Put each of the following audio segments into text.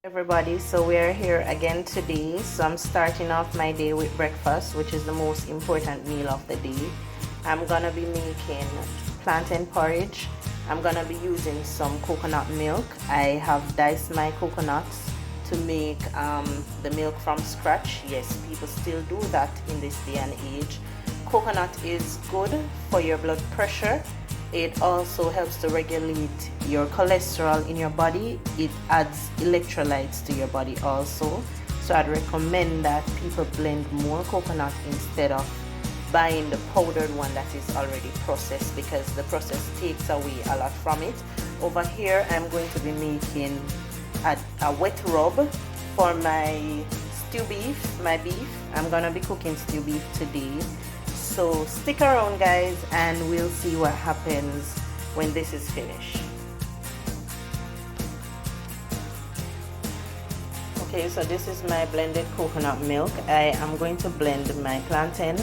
Everybody, so we are here again today. So I'm starting off my day with breakfast, which is the most important meal of the day. I'm gonna be making plantain porridge. I'm gonna be using some coconut milk. I have diced my coconuts to make the milk from scratch. Yes, people still do that in this day and age. Coconut is good for your blood pressure. It also helps to regulate your cholesterol in your body. It adds electrolytes to your body also. So I'd recommend that people blend more coconut instead of buying the powdered one that is already processed, because the process takes away a lot from it. Over here I'm going to be making a wet rub for my stew beef, my beef. I'm gonna be cooking stew beef today. So stick around guys and we'll see what happens when this is finished. Okay, so this is my blended coconut milk. I am going to blend my plantain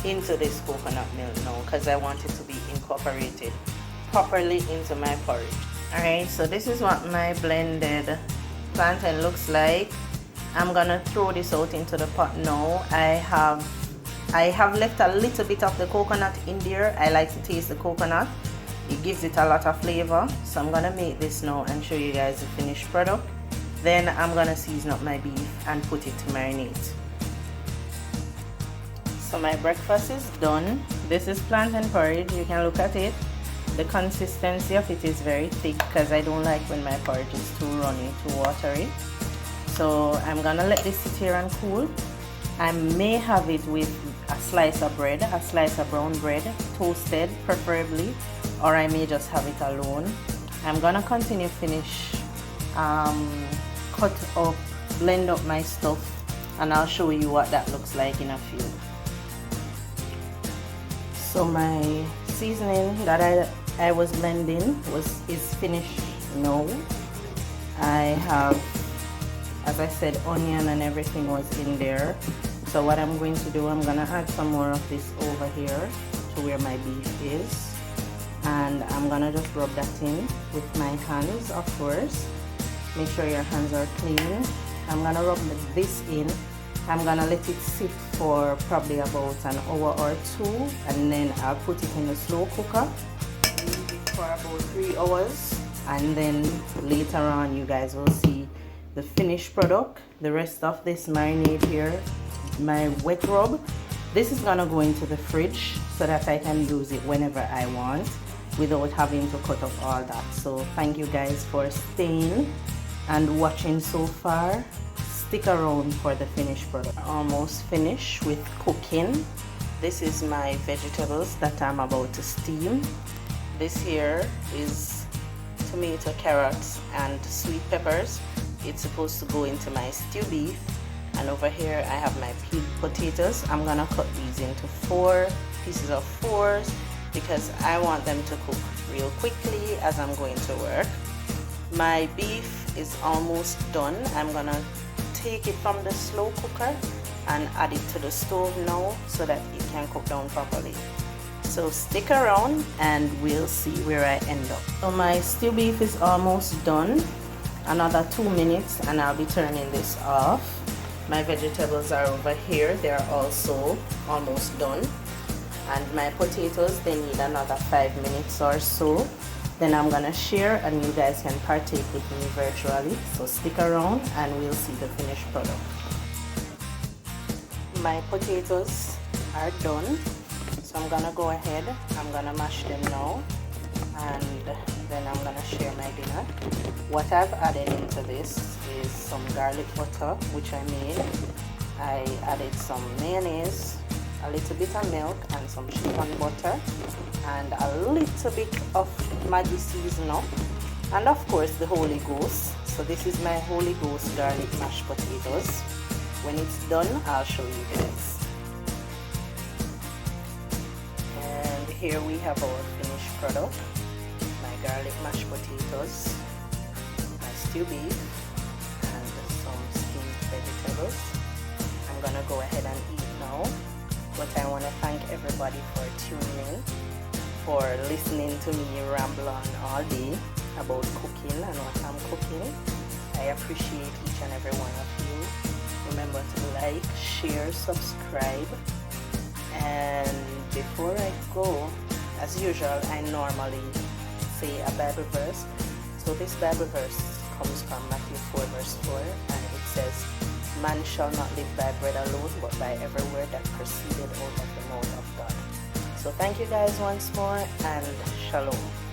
into this coconut milk now because I want it to be incorporated properly into my porridge. Alright, so this is what my blended plantain looks like. I'm gonna throw this out into the pot now. I have left a little bit of the coconut in there. I like to taste the coconut. It gives it a lot of flavor. So I'm gonna make this now and show you guys the finished product. Then I'm gonna season up my beef and put it to marinate. So my breakfast is done. This is plantain porridge. You can look at it. The consistency of it is very thick because I don't like when my porridge is too runny, too watery. So I'm gonna let this sit here and cool. I may have it with a slice of bread, a slice of brown bread, toasted preferably, or I may just have it alone. I'm gonna continue cut up, blend up my stuff, and I'll show you what that looks like in a few. So my seasoning that I was blending is finished now. I have, as I said, onion and everything was in there. So what I'm going to do, I'm gonna add some more of this over here to where my beef is, and I'm gonna just rub that in with my hands, of course. Make sure your hands are clean. I'm gonna rub this in. I'm gonna let it sit for probably about an hour or two, and then I'll put it in the slow cooker. Leave it for about 3 hours, and then later on you guys will see the finished product. The rest of this marinade here, my wet rub, this is gonna go into the fridge so that I can use it whenever I want without having to cut up all that. So thank you guys for staying and watching so far. Stick around for the finished product. Almost finished with cooking. This is my vegetables that I'm about to steam. This here is tomato, carrots, and sweet peppers. It's supposed to go into my stew beef. And over here I have my peeled potatoes. I'm gonna cut these into 4 pieces of 4s because I want them to cook real quickly as I'm going to work. My beef is almost done. I'm gonna take it from the slow cooker and add it to the stove now so that it can cook down properly. So stick around and we'll see where I end up. So my stew beef is almost done. Another 2 minutes and I'll be turning this off. My vegetables are over here. They're also almost done. And my potatoes, they need another 5 minutes or so. Then I'm gonna share and you guys can partake with me virtually. So stick around and we'll see the finished product. My potatoes are done. So I'm gonna go ahead, I'm gonna mash them now, and then I'm gonna share my dinner. What I've added into this is some garlic butter, which I made. I added some mayonnaise, a little bit of milk, and some chicken butter, and a little bit of Maggi seasoning, and of course the Holy Ghost. So this is my Holy Ghost garlic mashed potatoes. When it's done, I'll show you guys. And here we have our finished product. My garlic mashed potatoes, my stew beef, and some steamed vegetables. I'm gonna go ahead and eat now. But I want to thank everybody for tuning in, for listening to me ramble on all day about cooking and what I'm cooking. I appreciate each and every one of you. Remember to like, share, subscribe. And before I go, as usual, I normally say a Bible verse. So this Bible verse comes from Matthew 4 verse 4, and it says, "Man shall not live by bread alone, but by every word that proceeded out of the mouth of God." So thank you guys once more, and shalom.